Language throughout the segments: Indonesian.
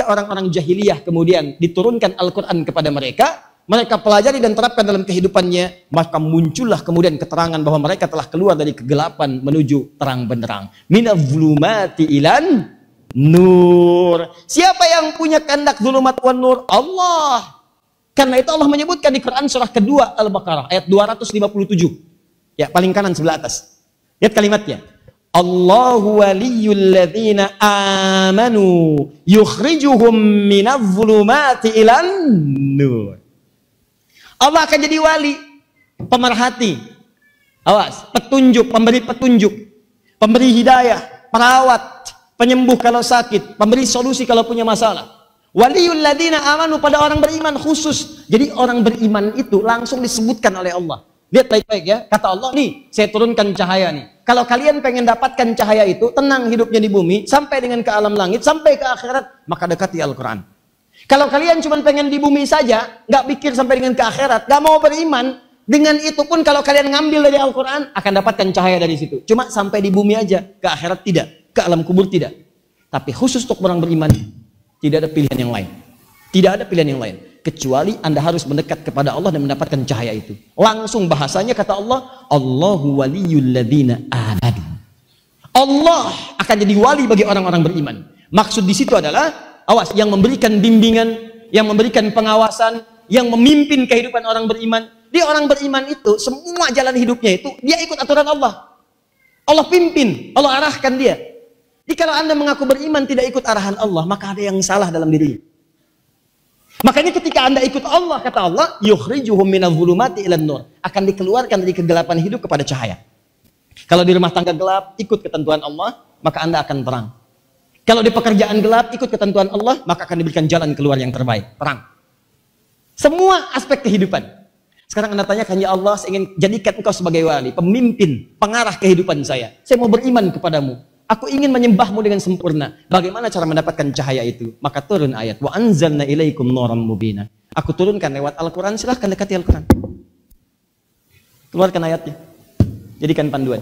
ketika orang-orang jahiliyah kemudian diturunkan Al-Quran kepada mereka, mereka pelajari dan terapkan dalam kehidupannya, maka muncullah kemudian keterangan bahwa mereka telah keluar dari kegelapan menuju terang benderang. Minadh-dhulumati ilan nur. Siapa yang punya kehendak dhulumat wan nur? Allah. Karena itu Allah menyebutkan di Quran surah kedua Al-Baqarah ayat 257. Ya, paling kanan sebelah atas. Lihat kalimatnya. Allahu waliyul ladzina amanu yukhrijuhum minadh-dhulumati ilan nur. Allah akan jadi wali, pemerhati. Awas, petunjuk, pemberi petunjuk, pemberi hidayah, perawat, penyembuh kalau sakit, pemberi solusi kalau punya masalah. Waliyul ladzina amanu pada orang beriman khusus. Jadi orang beriman itu langsung disebutkan oleh Allah. Lihat baik-baik ya, kata Allah nih, saya turunkan cahaya nih. Kalau kalian pengen dapatkan cahaya itu, tenang hidupnya di bumi, sampai dengan ke alam langit, sampai ke akhirat, maka dekati Al-Quran. Kalau kalian cuma pengen di bumi saja, nggak pikir sampai dengan ke akhirat, nggak mau beriman, dengan itu pun kalau kalian ngambil dari Al-Quran, akan dapatkan cahaya dari situ. Cuma sampai di bumi aja, ke akhirat tidak, ke alam kubur tidak. Tapi khusus untuk orang beriman, tidak ada pilihan yang lain. Tidak ada pilihan yang lain. Kecuali Anda harus mendekat kepada Allah dan mendapatkan cahaya itu. Langsung bahasanya kata Allah, Allahu waliyul ladzina amanu. Allah akan jadi wali bagi orang-orang beriman. Maksud di situ adalah, awas, yang memberikan bimbingan, yang memberikan pengawasan, yang memimpin kehidupan orang beriman. Dia orang beriman itu, semua jalan hidupnya itu, dia ikut aturan Allah. Allah pimpin, Allah arahkan dia. Jadi kalau Anda mengaku beriman tidak ikut arahan Allah, maka ada yang salah dalam dirinya. Makanya ketika Anda ikut Allah, kata Allah, yukhrijuhum minadh-dhulumati ilan nur, akan dikeluarkan dari kegelapan hidup kepada cahaya. Kalau di rumah tangga gelap, ikut ketentuan Allah, maka Anda akan terang. Kalau di pekerjaan gelap, ikut ketentuan Allah, maka akan diberikan jalan keluar yang terbaik, terang. Semua aspek kehidupan. Sekarang Anda tanyakan, ya Allah, saya ingin jadikan engkau sebagai wali, pemimpin, pengarah kehidupan saya. Saya mau beriman kepadamu. Aku ingin menyembahmu dengan sempurna. Bagaimana cara mendapatkan cahaya itu? Maka turun ayat. Wa anzalna ilaikum nuran mubina. Aku turunkan lewat Al-Quran. Silahkan dekati Al-Quran. Keluarkan ayatnya. Jadikan panduan.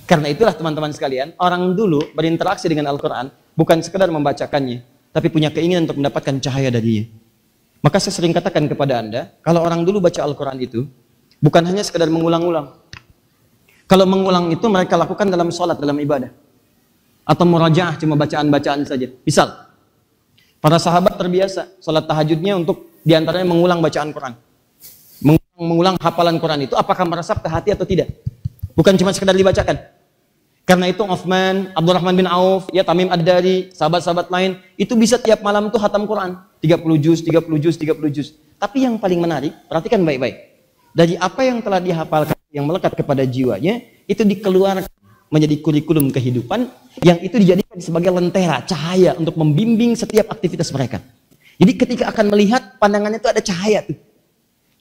Karena itulah teman-teman sekalian, orang dulu berinteraksi dengan Al-Quran bukan sekedar membacakannya, tapi punya keinginan untuk mendapatkan cahaya darinya. Maka saya sering katakan kepada Anda, kalau orang dulu baca Al-Quran itu bukan hanya sekedar mengulang-ulang. Kalau mengulang itu mereka lakukan dalam sholat, dalam ibadah. Atau murajaah, cuma bacaan-bacaan saja. Misal, para sahabat terbiasa sholat tahajudnya untuk diantaranya mengulang bacaan Quran. Mengulang hafalan Quran itu apakah meresap ke hati atau tidak? Bukan cuma sekedar dibacakan. Karena itu Uthman, Abdurrahman bin Auf, ya Tamim Ad-Dari, sahabat-sahabat lain, itu bisa tiap malam tuh khatam Quran. 30 juz, 30 juz, 30 juz. Tapi yang paling menarik, perhatikan baik-baik. Dari apa yang telah dihafalkan, yang melekat kepada jiwanya, itu dikeluarkan menjadi kurikulum kehidupan, yang itu dijadikan sebagai lentera, cahaya untuk membimbing setiap aktivitas mereka. Jadi ketika akan melihat, pandangannya itu ada cahaya tuh.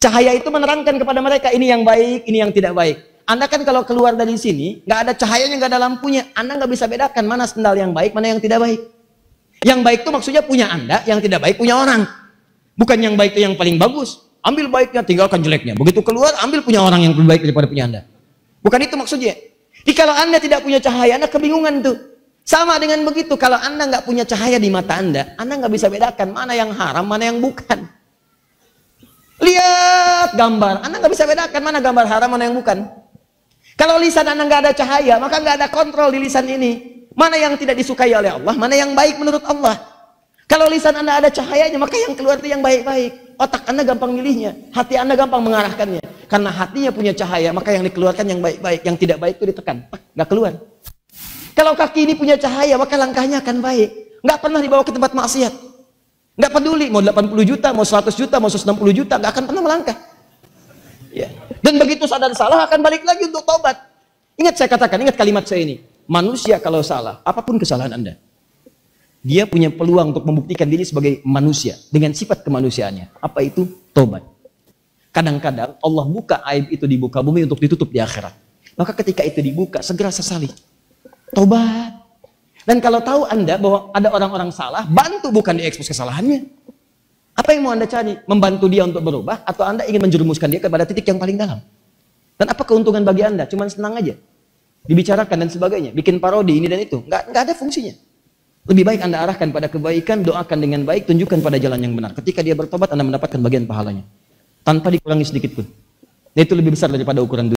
Cahaya itu menerangkan kepada mereka, ini yang baik, ini yang tidak baik. Anda kan kalau keluar dari sini, nggak ada cahayanya, nggak ada lampunya, Anda nggak bisa bedakan mana sendal yang baik, mana yang tidak baik. Yang baik itu maksudnya punya Anda, yang tidak baik punya orang. Bukan yang baik itu yang paling bagus. Ambil baiknya, tinggalkan jeleknya. Begitu keluar, ambil punya orang yang lebih baik daripada punya Anda. Bukan itu maksudnya. Jadi kalau Anda tidak punya cahaya, Anda kebingungan tuh. Sama dengan begitu, kalau Anda nggak punya cahaya di mata Anda nggak bisa bedakan mana yang haram, mana yang bukan. Lihat gambar, Anda nggak bisa bedakan mana gambar haram, mana yang bukan. Kalau lisan Anda nggak ada cahaya, maka nggak ada kontrol di lisan ini. Mana yang tidak disukai oleh Allah, mana yang baik menurut Allah. Kalau lisan Anda ada cahayanya, maka yang keluar itu yang baik-baik. Otak Anda gampang milihnya, hati Anda gampang mengarahkannya. Karena hatinya punya cahaya, maka yang dikeluarkan yang baik-baik, yang tidak baik itu ditekan, nggak keluar. Kalau kaki ini punya cahaya, maka langkahnya akan baik. Nggak pernah dibawa ke tempat maksiat. Nggak peduli, mau 80 juta, mau 100 juta, mau 160 juta, nggak akan pernah melangkah. Ya. Dan begitu sadar salah, akan balik lagi untuk taubat. Ingat saya katakan, ingat kalimat saya ini. Manusia kalau salah, apapun kesalahan Anda, dia punya peluang untuk membuktikan diri sebagai manusia dengan sifat kemanusiaannya. Apa itu? Tobat. Kadang-kadang Allah buka aib itu di muka bumi untuk ditutup di akhirat. Maka ketika itu dibuka, segera sesali. Tobat. Dan kalau tahu Anda bahwa ada orang-orang salah, bantu, bukan diekspos kesalahannya. Apa yang mau Anda cari? Membantu dia untuk berubah, atau Anda ingin menjerumuskan dia kepada titik yang paling dalam? Dan apa keuntungan bagi Anda? Cuman senang aja. Dibicarakan dan sebagainya. Bikin parodi ini dan itu. Nggak ada fungsinya. Lebih baik Anda arahkan pada kebaikan, doakan dengan baik, tunjukkan pada jalan yang benar. Ketika dia bertobat, Anda mendapatkan bagian pahalanya tanpa dikurangi sedikit pun. Itu lebih besar daripada ukuran dunia.